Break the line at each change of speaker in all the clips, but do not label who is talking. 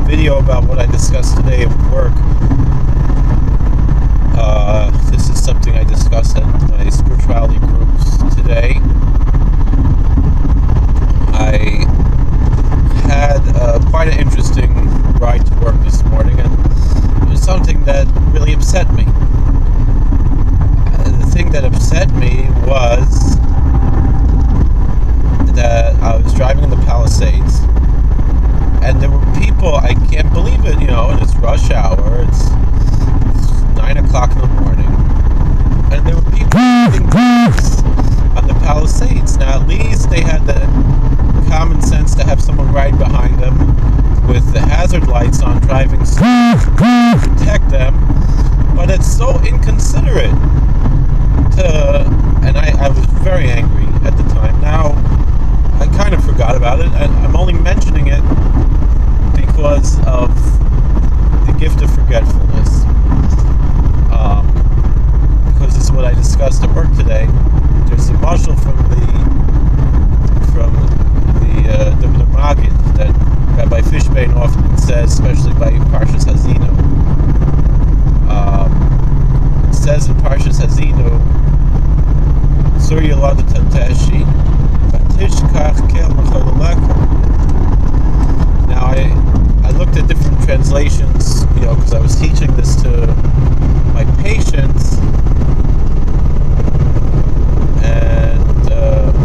video about what I discussed today at work. This is something I discussed at my spirituality groups today. I had quite an interesting ride to work this morning, and it was something that really upset me. The thing that upset me was that I was driving in the Palisades, and there were people, I can't believe it, and it's rush hour, it's 9 o'clock in the morning, and there were people eating cars on the Palisades. Now, at least they had the common sense to have someone ride behind them with the hazard lights on, driving slow to protect them, but it's so inconsiderate and I was very angry at the time. Now, I kind of forgot about it, and I'm only mentioning it because of the gift of forgetfulness. Because this is what I discussed at work today. There's a mashal from the Maggid that Rabbi Fishbane often says, especially by Parshas Hazinu. It says in Parshas Hazinu, Sur Yolada Tateshi, Fatishkach Kel Mechololeka. Now, I looked at different translations, because I was teaching this to my patients, and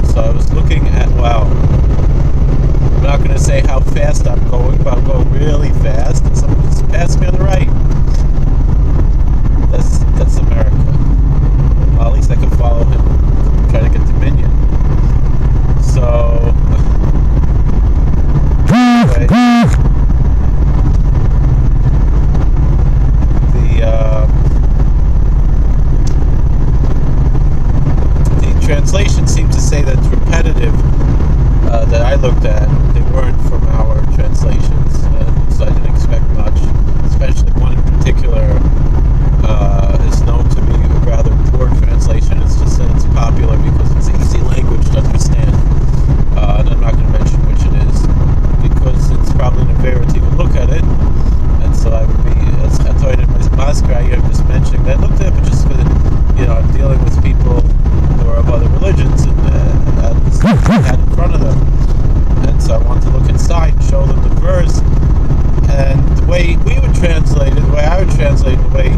so I was looking at, wow, I'm not going to say how fast I'm going, but I'm going really fast, and someone just passed me on the right. That's America. Well, at least I can follow him, try to get to Minion. So, anyway, the translation seems to say that it's repetitive, that I looked at. They weren't from our translations, so I didn't expect much, especially one in particular is known to be a rather poor translation. It's just that it's popular because it's easy language to understand, and I'm not going to mention which it is because it's probably an affair to even look at it, and so I would be, as I told you in my masker, I'm just mentioning that I looked at it, but just because I'm dealing with people who are of other religions, and I had in front of them, and so I wanted to look inside and show them the verse. And the way we would translate it, the way I would translate it, the way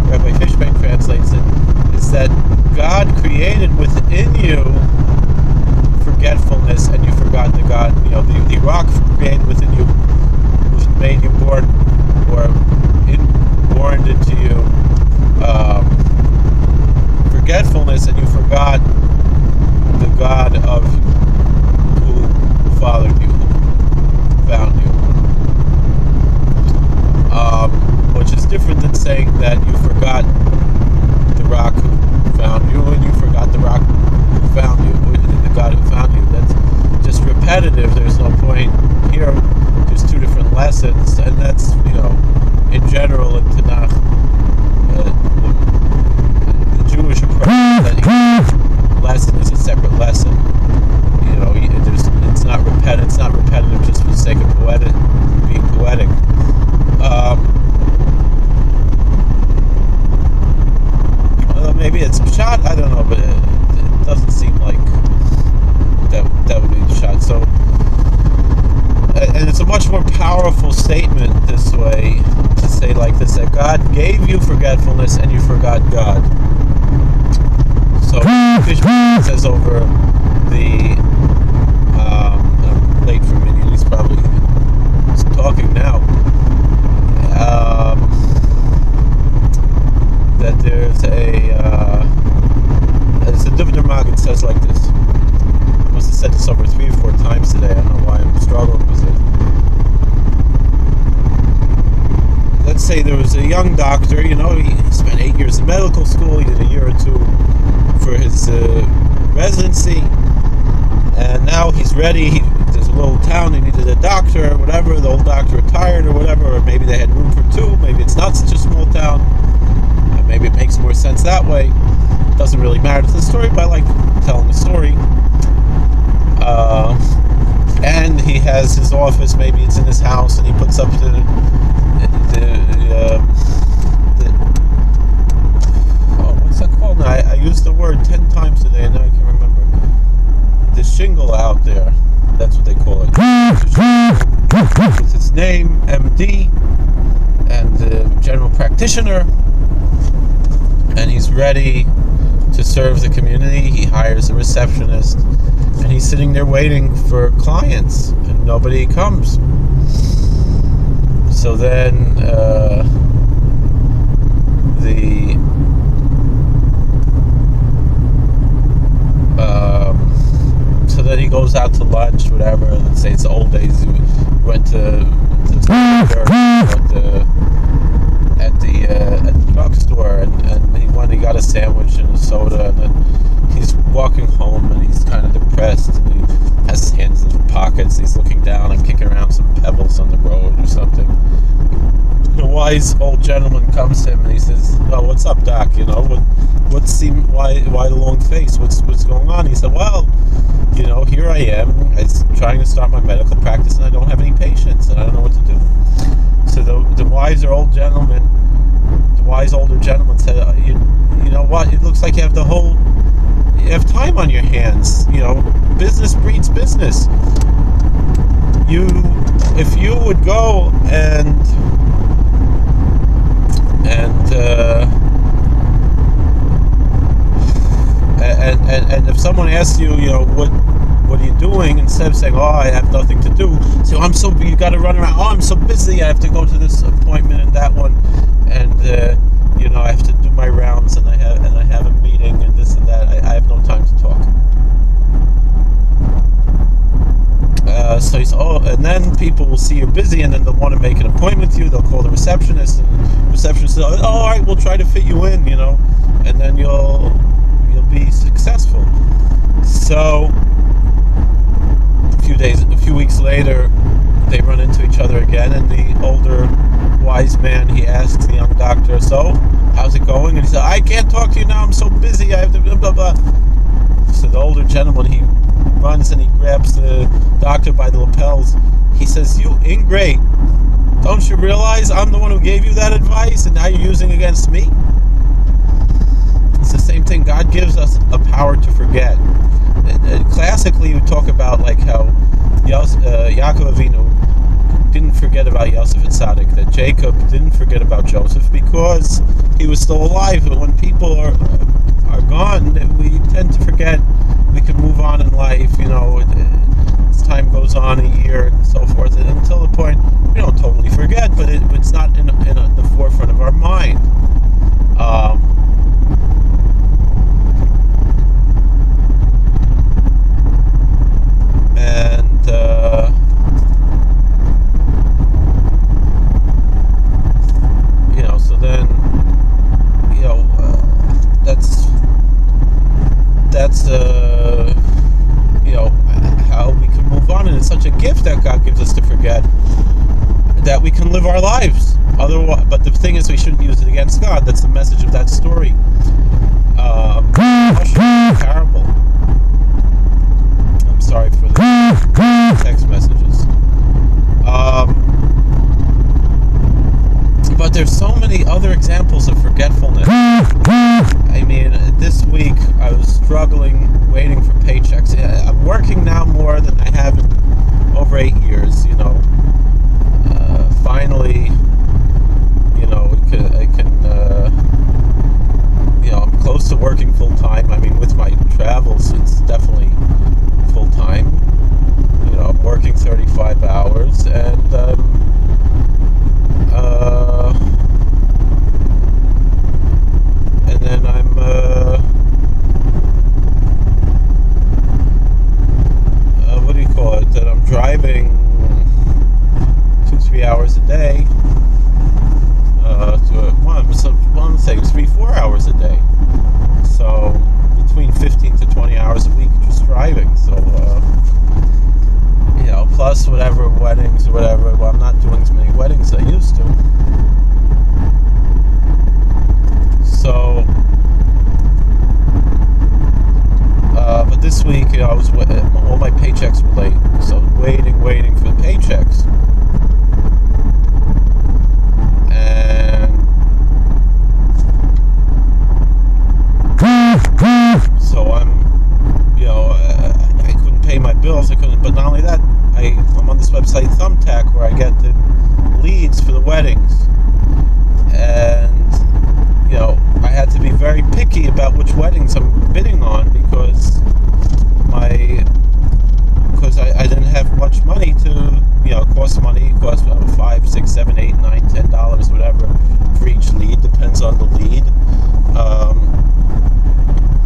Rabbi Fishbane translates it, is that God created within you forgetfulness, and you forgot the God. The rock created within you was made you born, or born into you forgetfulness, and you forgot the God of who fathered you, who found you. Which is different than saying that you forgot the rock who found you, and you forgot the rock who found you, the God who found you. That's just repetitive. There's no point here. There's two different lessons, and that's, in general in Tanakh, the Jewish approach, that each lesson is a separate lesson. It's not repetitive. It's not repetitive just for the sake of being poetic. Maybe it's a shot, I don't know, but it doesn't seem like that would be the shot. So, and it's a much more powerful statement this way, to say like this, that God gave you forgetfulness and you forgot God. So, Fishman says over the, I'm late for Minion, he's probably talking now, that there's the Duvner Maggid says like this. I must have said this over 3 or 4 times today. I don't know why I'm struggling with it. Let's say there was a young doctor, he spent 8 years in medical school, he did a year or 2 for his residency, and now he's ready. There's a little town, he needed a doctor or whatever, the old doctor retired or whatever, or maybe they had room for 2, maybe it's not such a small town, maybe it makes more sense that way. It doesn't really matter to the story, but I like telling the story. And and he has his office. Maybe it's in his house, and he puts up the what's that called? I used the word 10 times today, and now I can remember. The shingle out there. That's what they call it. With its name, MD, and the general practitioner, and he's ready to serve the community. He hires a receptionist, and he's sitting there waiting for clients, and nobody comes. So then he goes out to lunch, whatever. Let's say it's the old days. He went to at the drugstore, and he got a sandwich and a soda, and then he's walking home, and he's kind of depressed, and he has his hands in his pockets, and he's looking down and kicking around some pebbles on the road or something. A wise old gentleman comes to him, and he says, "Oh, what's up, Doc? You know, why the long face? What's going on?" He said, "Well, you know, here I am. I'm trying to start my medical practice, and I don't have any patients, and I don't know what to do." So the wise older gentleman said, "You know what? It looks like you have have time on your hands. You know, business breeds business. If you would go and if someone asks you, you know, what are you doing, instead of saying, 'Oh, I have nothing to do,' so you got to run around. 'Oh, I'm so busy. I have to go to this appointment and that one, and you know, I have to do my rounds, and I have a meeting and this and that. I have no time to talk.'" So he said, "Oh," and then people will see you're busy, and then they'll want to make an appointment with you. They'll call the receptionist, and the receptionist says, "Oh, all right, we'll try to fit you in, you know, and then you'll be successful." So a few weeks later, they run into each other again, and the older wise man, he asks the young doctor, "So, how's it going?" And he said, "I can't talk to you now. I'm so busy. I have to blah blah blah." So the older gentleman, he runs and he grabs the doctor by the lapels. He says, "You ingrate, don't you realize I'm the one who gave you that advice, and now you're using it against me?" It's the same thing. God gives us a power to forget. Classically, we talk about like how Yaakov Avinu didn't forget about Yosef and Tzaddik, that Jacob didn't forget about Joseph because he was still alive. But when people are gone, we tend to forget. We can move on in life, you know, as time goes on, a year and so forth, until the point we don't totally forget, but it's not in the forefront of our mind. You know, so then, you know, that's you know, how we can move on, and it's such a gift that God gives us to forget, that we can live our lives. Otherwise, but the thing is, we shouldn't use it against God. That's the message of that story. Parable. I'm sorry for the text messages. But there's so many other examples of forgetfulness. I mean, this week I was struggling, waiting for paychecks. I'm working now more than I have in over 8 years. You know, finally, you know, I can. You know, I'm close to working full time. I mean, with my travels, it's definitely full time. You know, I'm working 35 hours, and then I'm what do you call it? That I'm driving 2-3 hours a day. I'm saying 3-4 hours a day. So between 15 to 20 hours a week just driving. So you know, plus whatever weddings or whatever. Well, I'm not doing as many weddings as I used to. So, but this week, you know, all my paychecks were late. So waiting. contact where I get the leads for the weddings, and I had to be very picky about which weddings I'm bidding on because I didn't have much money to, it costs money. It costs $5, $6, $7, $8, $9, $10, whatever for each lead. Depends on the lead.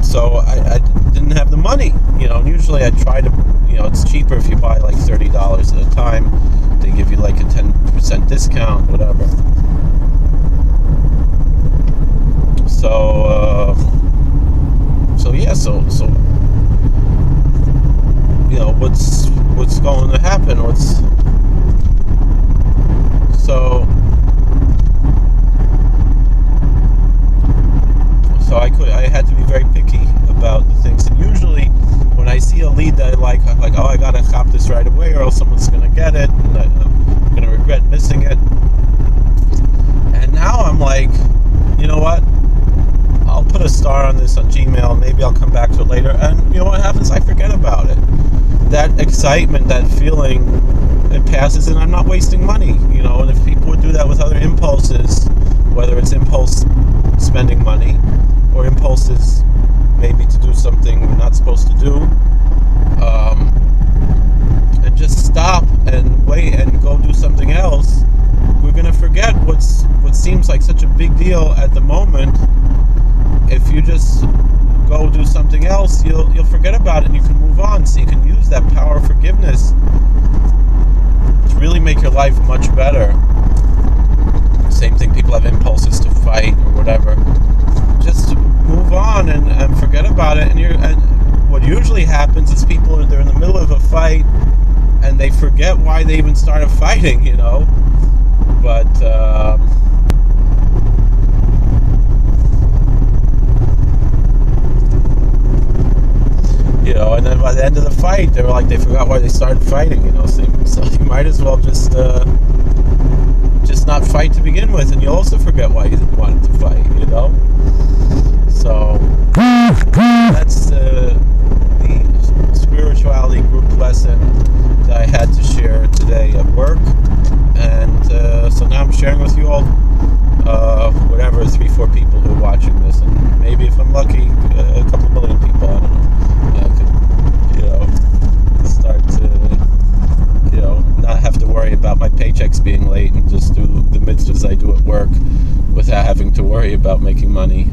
So I didn't have the money, and usually I try to, it's cheaper if you buy like $30 at a time. They give you like a 10% discount, whatever. What's going to happen? I had to be very picky about the things, and usually when I see a lead that I like, I'm like, oh, I gotta cop this right away, or else someone's gonna get it, and I'm gonna regret missing it. And now I'm like, you know what? I'll put a star on this on Gmail. Maybe I'll come back to it later. And you know what happens? I forget about it. That excitement, that feeling, it passes, and I'm not wasting money. And if people would do that with other impulses, whether it's impulse spending money or impulses maybe to do something we're not supposed to do, and just stop and wait and go do something else, we're going to forget what seems like such a big deal at the moment. If you just go do something else, you'll forget about it and you can move on. So you can use that power of forgiveness to really make your life much better. Same thing, people have impulses to fight or whatever. Just move on and forget about it. And what usually happens is they're in the middle of a fight and they forget why they even started fighting, But and then by the end of the fight, they were like, they forgot why they started fighting, So you might as well just not fight to begin with, and you'll also forget why you wanted to fight, So that's the spirituality group lesson that I had to share today at work, and so now I'm sharing with you all, whatever, 3-4 people who are watching this, and maybe if I'm lucky, a couple million people, I don't know. Start to, not have to worry about my paychecks being late and just do the mitzvahs I do at work without having to worry about making money.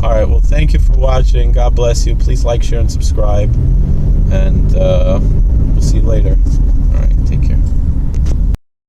All right, well, thank you for watching. God bless you. Please like, share, and subscribe. And